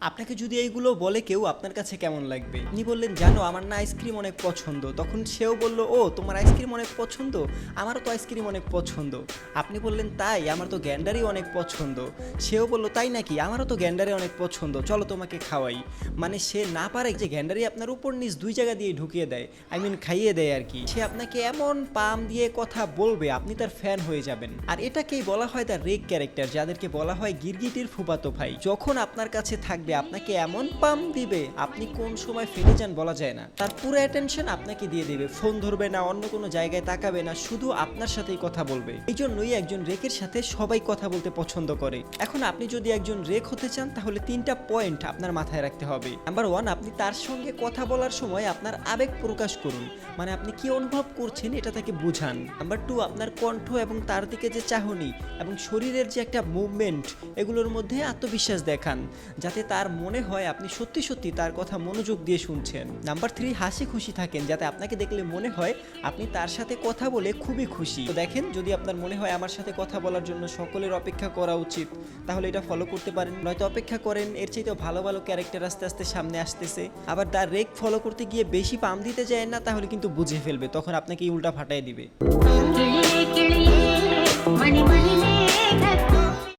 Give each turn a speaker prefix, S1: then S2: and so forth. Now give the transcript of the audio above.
S1: আপনাকে যদি এইগুলো বলে কেউ আপনার কাছে কেমন লাগবে? আপনি বললেন জানো আমার না আইসক্রিম অনেক পছন্দ, তখন সেও বলল ও তোমার আইসক্রিম অনেক পছন্দ, আমারও তো আইসক্রিম অনেক পছন্দ। আপনি বললেন তাই, আমার তো গ্যান্ডারি অনেক পছন্দ। সেও বলল তাই নাকি, আমারও তো গ্যান্ডারি অনেক পছন্দ, চলো তোমাকে খাওয়াই। মানে সে না পারে যে গ্যান্ডারি আপনার উপর নিচ দুই জায়গা দিয়ে ঢুকিয়ে দেয়, খাইয়ে দেয় আর কি। সে আপনাকে এমন পাম দিয়ে কথা বলবে আপনি তার ফ্যান হয়ে যাবেন। আর এটাকেই বলা হয় তার রেক ক্যারেক্টার, যাদেরকে বলা হয় গিরগিটির ফুফাতো ভাই। যখন আপনার কাছে থাকবে আপনাকে এমন পাম দিবে আপনি কোন সময় ফেলে যান বলা যায় না। তার পুরো অ্যাটেনশন আপনাকে দিয়ে দিবে, ফোন ধরবে না, অন্য কোনো জায়গায় তাকাবে না, শুধু আপনার সাথেই কথা বলবে। এই জন্যই একজন রেকের সাথে সবাই কথা বলতে পছন্দ করে। এখন আপনি যদি একজন রেক হতে চান তাহলে 3টা পয়েন্ট আপনার মাথায় রাখতে হবে। নাম্বার 1, আপনি তার সঙ্গে কথা বলার সময় আপনার আবেগ প্রকাশ করুন, মানে আপনি কি অনুভব করছেন এটা তাকে বুঝান। নাম্বার 2, আপনার কণ্ঠ এবং তার দিকে যে চাহনি এবং শরীরের যে একটা মুভমেন্ট, এগুলোর মধ্যে আত্মবিশ্বাস দেখান, যাতে তার মনে হয় আপনি সত্যি সত্যি তার কথা মনোযোগ দিয়ে শুনছেন। নাম্বার 3, হাসি খুশি থাকেন, যাতে আপনাকে দেখলে মনে হয় আপনি তার সাথে কথা বলে খুবই খুশি। তো দেখেন, যদি আপনার মনে হয় আমার সাথে কথা বলার জন্য সকলের অপেক্ষা করা উচিত, তাহলে এটা ফলো করতে পারেন। নয়তো অপেক্ষা করেন, এর চাইতে ভালো ভালো ক্যারেক্টার আস্তে আস্তে সামনে আসতেছে। আবার তার রেক ফলো করতে গিয়ে বেশি পাম দিতে যায় না, তাহলে কিন্তু বুঝে ফেলবে, তখন আপনাকে উল্টা ফাটাই দিবে।